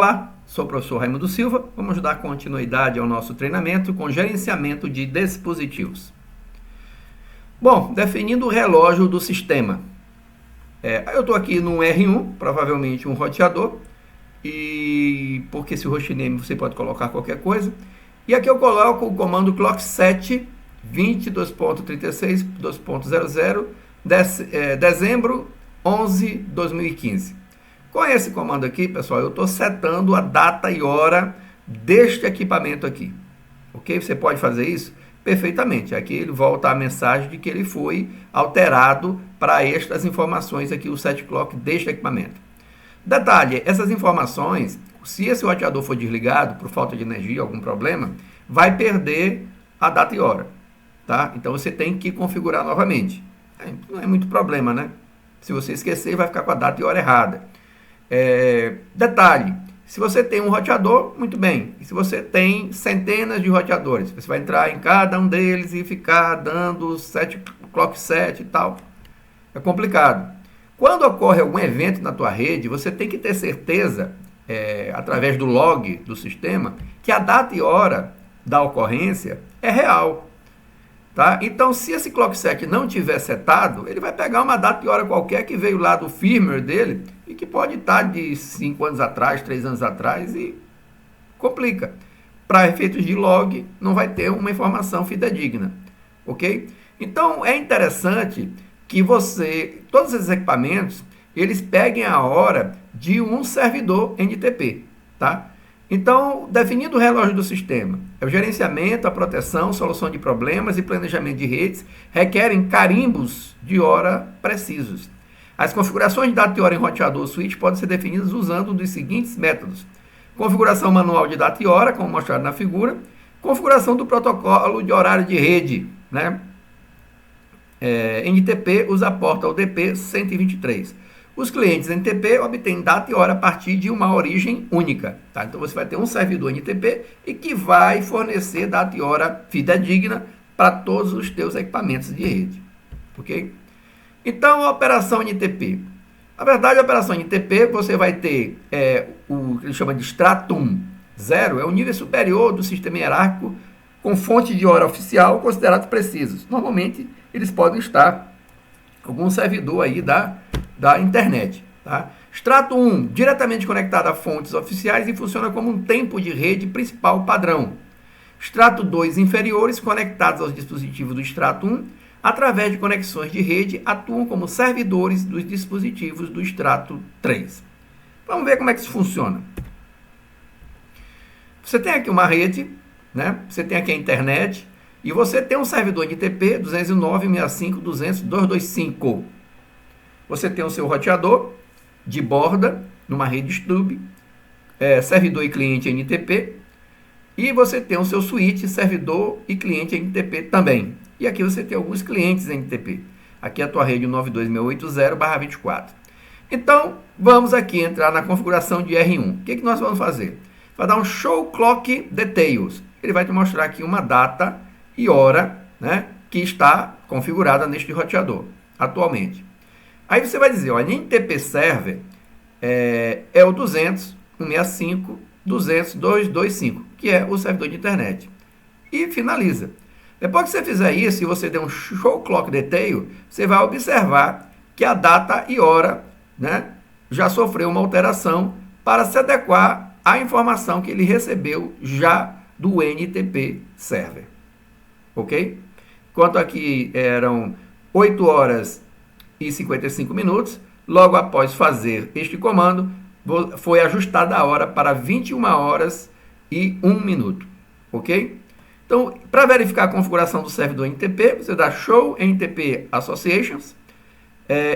Olá, sou o professor Raimundo Silva. Vamos dar continuidade ao nosso treinamento com gerenciamento de dispositivos. Bom, definindo o relógio do sistema. Eu estou aqui no R1, provavelmente um roteador, e porque esse hostname você pode colocar qualquer coisa. E aqui eu coloco o comando clock7 20.2.36.2.00 dezembro 11 2015. Com esse comando aqui, pessoal, eu estou setando a data e hora deste equipamento aqui. Ok? Você pode fazer isso perfeitamente. Aqui ele volta a mensagem de que ele foi alterado para estas informações aqui, o set clock deste equipamento. Detalhe, essas informações, se esse roteador for desligado por falta de energia, algum problema, vai perder a data e hora. Tá? Então você tem que configurar novamente. Não é muito problema, né? Se você esquecer, vai ficar com a data e hora errada. Detalhe, se você tem um roteador, muito bem. E se você tem centenas de roteadores, você vai entrar em cada um deles e ficar dando clock set e tal. É complicado. Quando ocorre algum evento na tua rede, você tem que ter certeza, através do log do sistema, que a data e hora da ocorrência é real. Tá? Então, se esse clock set não tiver setado, ele vai pegar uma data e hora qualquer que veio lá do firmware dele e que pode estar de 5 anos atrás, 3 anos atrás e complica. Para efeitos de log, não vai ter uma informação fidedigna. Ok? Então, é interessante que todos esses equipamentos, eles peguem a hora de um servidor NTP. Tá? Então, definindo o relógio do sistema, o gerenciamento, a proteção, solução de problemas e planejamento de redes requerem carimbos de hora precisos. As configurações de data e hora em roteador switch podem ser definidas usando um dos seguintes métodos. Configuração manual de data e hora, como mostrado na figura. Configuração do protocolo de horário de rede, né? NTP usa a porta UDP 123. Os clientes NTP obtêm data e hora a partir de uma origem única. Tá? Então, você vai ter um servidor NTP e que vai fornecer data e hora fidedigna para todos os teus equipamentos de rede. Ok? Então, a operação NTP. Na verdade, a operação NTP, você vai ter o que ele chama de Stratum 0, é o nível superior do sistema hierárquico com fonte de hora oficial considerados precisos. Normalmente, eles podem estar algum servidor aí da internet. Tá? Strato 1, diretamente conectado a fontes oficiais e funciona como um tempo de rede principal padrão. Strato 2, inferiores, conectados aos dispositivos do Strato 1, através de conexões de rede, atuam como servidores dos dispositivos do Strato 3. Vamos ver como é que isso funciona. Você tem aqui uma rede, né? Você tem aqui a internet, e você tem um servidor NTP 209.165.200.225. Você tem o seu roteador de borda numa rede stub, servidor e cliente NTP, e você tem o seu switch, servidor e cliente NTP também. E aqui você tem alguns clientes NTP. Aqui é a tua rede 92680/24. Então, vamos aqui entrar na configuração de R1. O que nós vamos fazer? Vai dar um Show Clock Details. Ele vai te mostrar aqui uma data e hora, né, que está configurada neste roteador atualmente. Aí você vai dizer, olha, NTP Server é o 200.165.200.225, que é o servidor de internet. E finaliza. Depois que você fizer isso e você der um Show Clock Detail, você vai observar que a data e hora, né, já sofreu uma alteração para se adequar à informação que ele recebeu já do NTP Server. Ok? Enquanto aqui eram 8 horas e 55 minutos, logo após fazer este comando, foi ajustada a hora para 21 horas e 1 minuto. Ok? Então, para verificar a configuração do servidor NTP, você dá Show NTP Associations,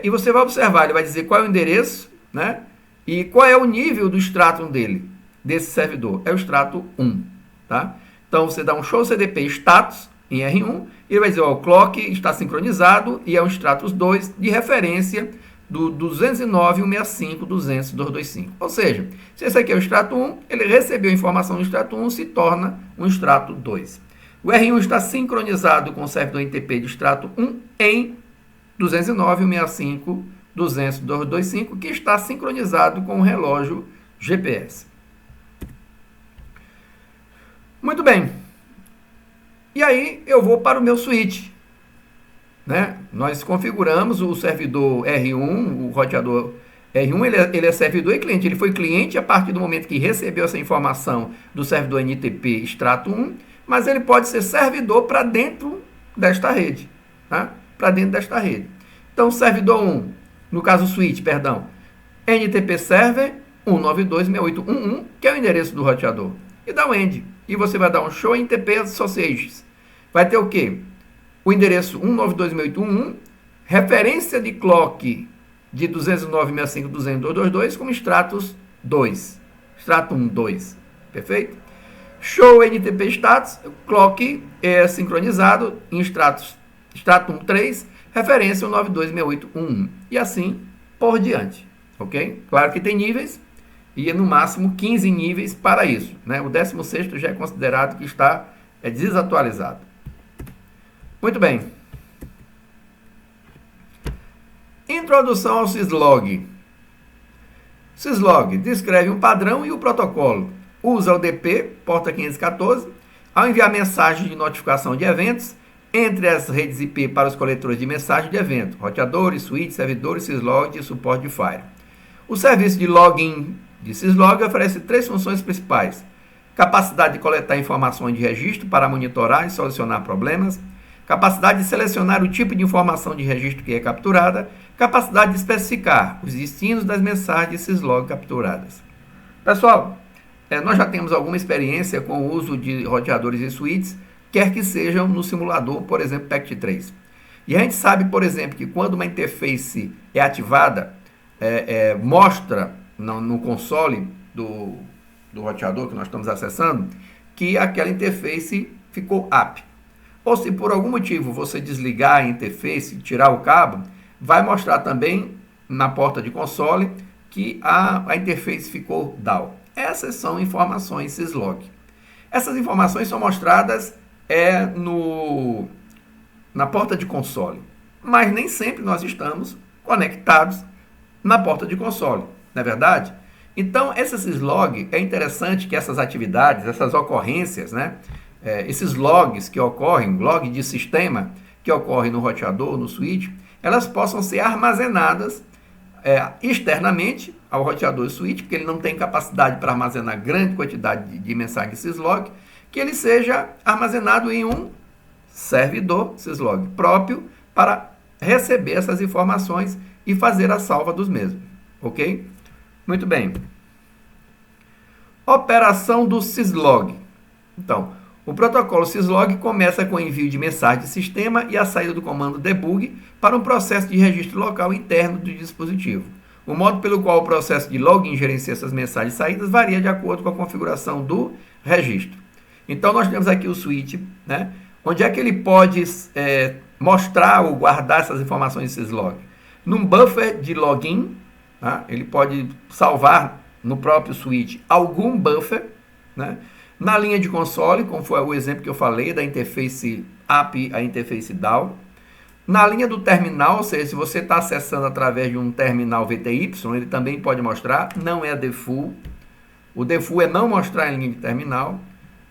e você vai observar, ele vai dizer qual é o endereço, né? E qual é o nível do Stratum desse servidor. É o Stratum 1. Tá? Então, você dá um Show CDP Status em R1, e ele vai dizer, ó, o clock está sincronizado e é um Stratus 2 de referência do 209.165.200.225. Ou seja, se esse aqui é o Strato 1, ele recebeu a informação do Strato 1, se torna um Strato 2. O R1 está sincronizado com o servidor NTP de Strato 1 em 209.165.200.225, que está sincronizado com o relógio GPS. Muito bem. E aí eu vou para o meu switch, né? Nós configuramos o servidor R1, o roteador R1, ele é servidor e cliente. Ele foi cliente a partir do momento que recebeu essa informação do servidor NTP extrato 1, mas ele pode ser servidor para dentro desta rede, tá? Para dentro desta rede. Então, servidor 1, no caso o switch, perdão, NTP server 192.68.1.1, que é o endereço do roteador. E dá um end. E você vai dar um show NTP associations. Vai ter o quê? O endereço 192.68.1.1, referência de clock de 209.65.200.222 como extratos 2. Extrato 1, 2. Perfeito? Show NTP status, clock é sincronizado em extrato 1, 3, referência 192.68.1.1. E assim por diante. Ok? Claro que tem níveis, e no máximo 15 níveis para isso, né? O 16º já é considerado que está desatualizado. Muito bem. Introdução ao syslog. Syslog descreve um padrão e o protocolo. Usa o DP, porta 514, ao enviar mensagem de notificação de eventos entre as redes IP para os coletores de mensagem de evento, roteadores, switch, servidores, syslog e suporte de Fire. O serviço de login de syslog oferece 3 funções principais: capacidade de coletar informações de registro para monitorar e solucionar problemas, capacidade de selecionar o tipo de informação de registro que é capturada, capacidade de especificar os destinos das mensagens de syslog capturadas. Pessoal, nós já temos alguma experiência com o uso de roteadores e switches, quer que sejam no simulador, por exemplo, PACT3. E a gente sabe, por exemplo, que quando uma interface é ativada, mostra no console do roteador que nós estamos acessando, que aquela interface ficou up. Ou se por algum motivo você desligar a interface, tirar o cabo, vai mostrar também na porta de console que a interface ficou down. Essas são informações syslog. Essas informações são mostradas na porta de console, mas nem sempre nós estamos conectados na porta de console, não é verdade? Então, esse syslog, é interessante que essas atividades, essas ocorrências, né, esses logs que ocorrem, log de sistema que ocorre no roteador, no switch, elas possam ser armazenadas externamente ao roteador switch, porque ele não tem capacidade para armazenar grande quantidade de mensagem syslog, que ele seja armazenado em um servidor syslog próprio para receber essas informações e fazer a salva dos mesmos. Ok? Muito bem. Operação do syslog. Então, o protocolo syslog começa com o envio de mensagem de sistema e a saída do comando debug para um processo de registro local interno do dispositivo. O modo pelo qual o processo de login gerencia essas mensagens e saídas varia de acordo com a configuração do registro. Então, nós temos aqui o switch, né? Onde é que ele pode mostrar ou guardar essas informações de syslog? Num buffer de login, tá? Ele pode salvar no próprio switch algum buffer, né? Na linha de console, como foi o exemplo que eu falei, da interface up a interface down. Na linha do terminal, ou seja, se você está acessando através de um terminal VTY, ele também pode mostrar, não é default. O default é não mostrar em linha de terminal,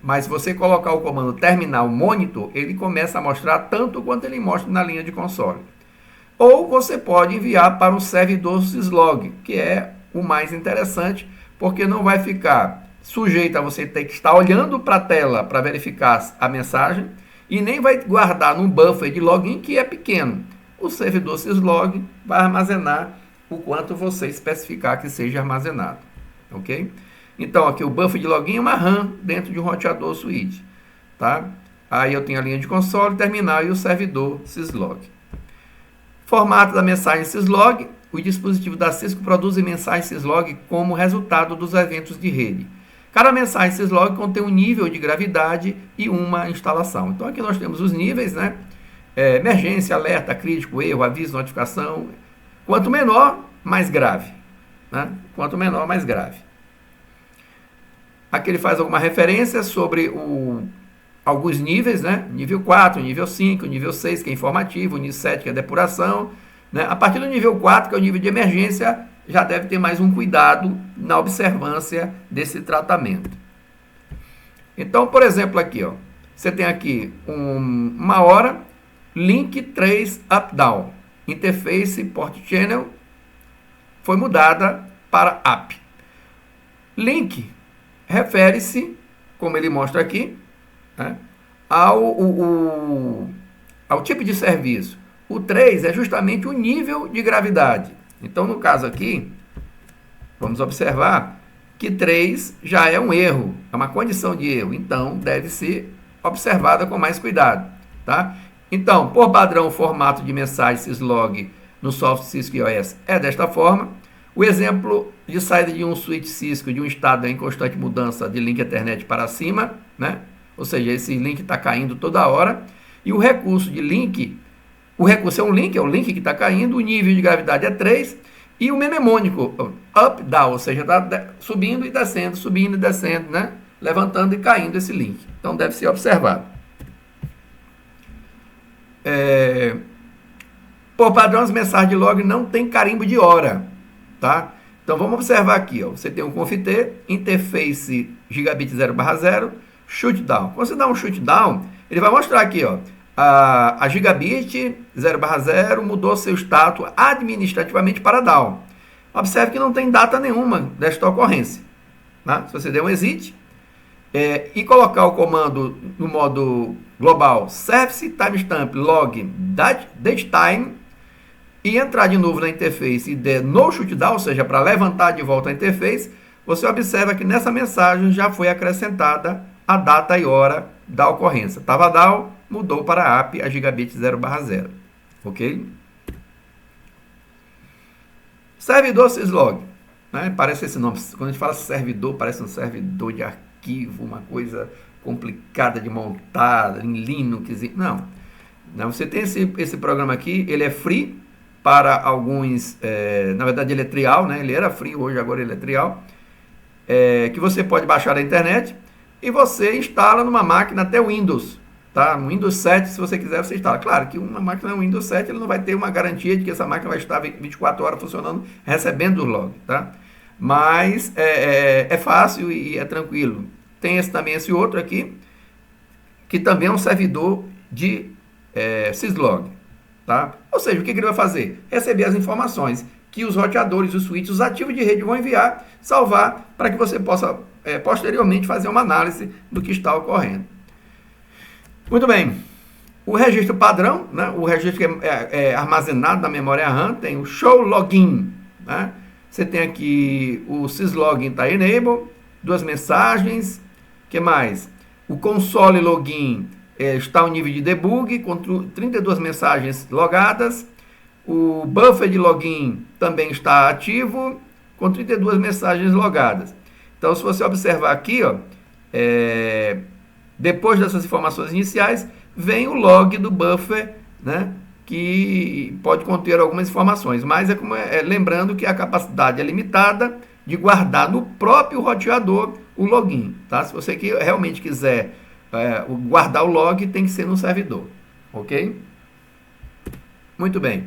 mas se você colocar o comando terminal monitor, ele começa a mostrar tanto quanto ele mostra na linha de console. Ou você pode enviar para um servidor syslog, que é o mais interessante, porque não vai ficar sujeito a você ter que estar olhando para a tela para verificar a mensagem e nem vai guardar num buffer de login que é pequeno. O servidor syslog vai armazenar o quanto você especificar que seja armazenado. Ok? Então, aqui o buffer de login é uma RAM dentro de um roteador switch. Tá? Aí eu tenho a linha de console, terminal e o servidor syslog. Formato da mensagem syslog. Os dispositivos da Cisco produzem mensagem syslog como resultado dos eventos de rede. Cada mensagem syslog contém um nível de gravidade e uma instalação. Então, aqui nós temos os níveis, né? Emergência, alerta, crítico, erro, aviso, notificação. Quanto menor, mais grave. Né? Quanto menor, mais grave. Aqui ele faz alguma referência sobre alguns níveis, né? Nível 4, nível 5, nível 6, que é informativo, nível 7, que é depuração. Né? A partir do nível 4, que é o nível de emergência, já deve ter mais um cuidado na observância desse tratamento. Então, por exemplo, aqui, ó, você tem aqui uma hora, link 3 up-down, interface port channel foi mudada para up. Link refere-se, como ele mostra aqui, né, ao tipo de serviço. O 3 é justamente o nível de gravidade. Então, no caso aqui, vamos observar que 3 já é um erro, é uma condição de erro. Então, deve ser observada com mais cuidado. Tá? Então, por padrão, o formato de mensagem syslog no software Cisco iOS é desta forma. O exemplo de saída de um switch Cisco de um estado em constante mudança de link Ethernet para cima, né? Ou seja, esse link está caindo toda hora. E o recurso de link, o recurso é um link, é o link que está caindo, o nível de gravidade é 3, e o mnemônico up, down, ou seja, está subindo e descendo, né? Levantando e caindo esse link. Então deve ser observado. Por padrão, as mensagens de log não tem carimbo de hora. Tá? Então vamos observar aqui, ó. Você tem um conft, interface gigabit 0/0, shutdown. Quando você dá um shutdown, ele vai mostrar aqui, ó, a gigabit 0/0 mudou seu status administrativamente para down. Observe que não tem data nenhuma desta ocorrência. Tá? Se você der um exit e colocar o comando no modo global service timestamp log datetime e entrar de novo na interface e der no shutdown, ou seja, para levantar de volta a interface, você observa que nessa mensagem já foi acrescentada a data e hora da ocorrência. Estava down, mudou para app a gigabit 0/0. Ok? Servidor syslog. Né? Parece esse nome. Quando a gente fala servidor, parece um servidor de arquivo, uma coisa complicada de montar, em Linux. Não. Você tem esse programa aqui, ele é free para alguns, na verdade ele é trial, né? Ele era free, hoje agora ele é trial, que você pode baixar da internet e você instala numa máquina até Windows, tá? No Windows 7, se você quiser, você instala. Claro que uma máquina Windows 7, ele não vai ter uma garantia de que essa máquina vai estar 24 horas funcionando, recebendo o log, tá? Mas é fácil e é tranquilo. Tem também esse outro aqui, que também é um servidor de syslog. Tá? Ou seja, o que ele vai fazer? Receber as informações que os roteadores, os switches, os ativos de rede vão enviar, salvar, para que você possa posteriormente fazer uma análise do que está ocorrendo. Muito bem. O registro padrão, né? O registro que é armazenado na memória RAM, tem o show login. Né? Você tem aqui o syslogin está enable, 2 mensagens. O que mais? O console login está o nível de debug, com 32 mensagens logadas. O buffer de login também está ativo, com 32 mensagens logadas. Então, se você observar aqui, ó, depois dessas informações iniciais, vem o log do buffer, né, que pode conter algumas informações. Mas lembrando que a capacidade é limitada de guardar no próprio roteador o login. Tá? Se você realmente quiser guardar o log, tem que ser no servidor, ok? Muito bem.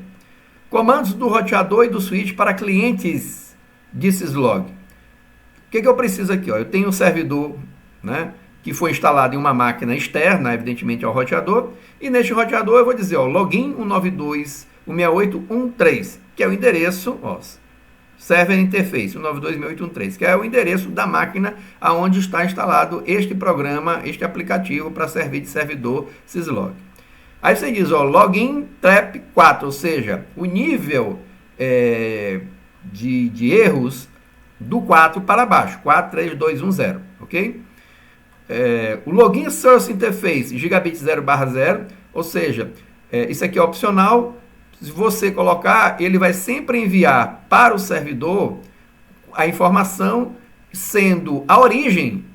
Comandos do roteador e do switch para clientes de syslog. O que eu preciso aqui? Ó? Eu tenho um servidor, né, que foi instalado em uma máquina externa, evidentemente ao roteador, e neste roteador eu vou dizer, ó, login 192.168.1.3, que é o endereço, ó, Server Interface 192.168.1.3, que é o endereço da máquina onde está instalado este programa, este aplicativo para servir de servidor syslog. Aí você diz, ó, login trap 4, ou seja, o nível de erros do 4 para baixo, 43210, ok? O login source interface gigabit 0/0, ou seja, isso aqui é opcional. Se você colocar, ele vai sempre enviar para o servidor a informação, sendo a origem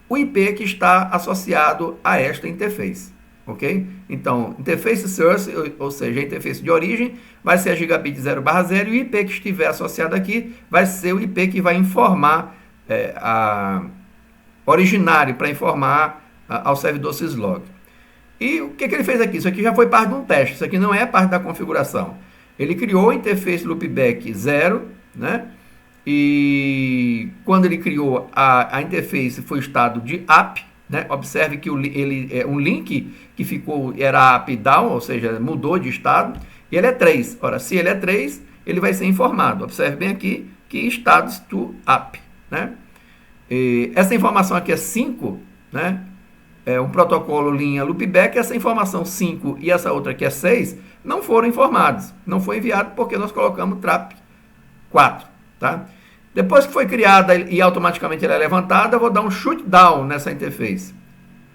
o IP que está associado a esta interface, ok? Então, interface source, ou seja, a interface de origem, vai ser a gigabit 0/0 e o IP que estiver associado aqui vai ser o IP que vai informar originário para informar ao servidor syslog. E o que ele fez aqui? Isso aqui já foi parte de um teste, isso aqui não é parte da configuração. Ele criou a interface loopback 0, né? E quando ele criou a interface foi o estado de app, né? Observe que ele é um link que era up down, ou seja, mudou de estado, e ele é 3. Ora, se ele é 3, ele vai ser informado. Observe bem aqui que status to up, né? E essa informação aqui é 5, né? É um protocolo linha loopback. Essa informação 5 e essa outra aqui é 6 não foram informados. Não foi enviado porque nós colocamos trap 4, tá? Depois que foi criada e automaticamente ela é levantada, eu vou dar um shutdown nessa interface,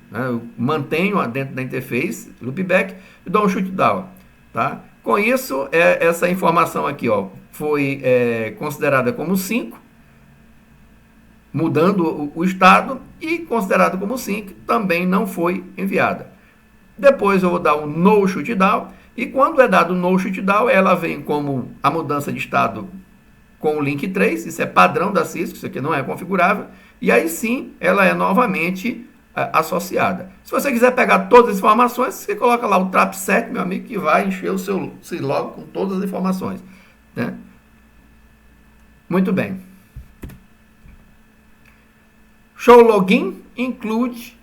né? Eu mantenho dentro da interface loopback e dou um shutdown, tá? Com isso, essa informação aqui, ó, foi considerada como 5, mudando o estado, e considerado como 5 também não foi enviada. Depois eu vou dar um no shutdown, e quando é dado no shutdown, ela vem como a mudança de estado com o link 3, isso é padrão da Cisco, isso aqui não é configurável, e aí sim ela é novamente associada. Se você quiser pegar todas as informações, você coloca lá o trap 7, meu amigo, que vai encher o seu log com todas as informações, né? Muito bem. Show login include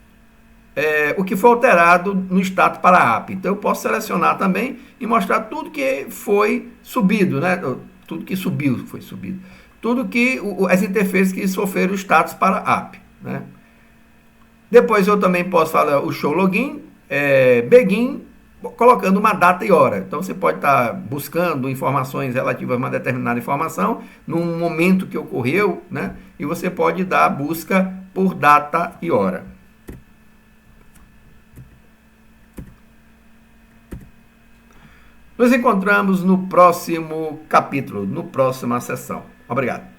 o que foi alterado no status para a app. Então eu posso selecionar também e mostrar tudo que foi subido, né? Tudo que foi subido. Tudo que as interfaces que sofreram o status para a app, né? Depois eu também posso falar o show login, begin, colocando uma data e hora. Então você pode estar buscando informações relativas a uma determinada informação num momento que ocorreu, né? E você pode dar a busca por data e hora. Nos encontramos no próximo capítulo, no próxima sessão. Obrigado.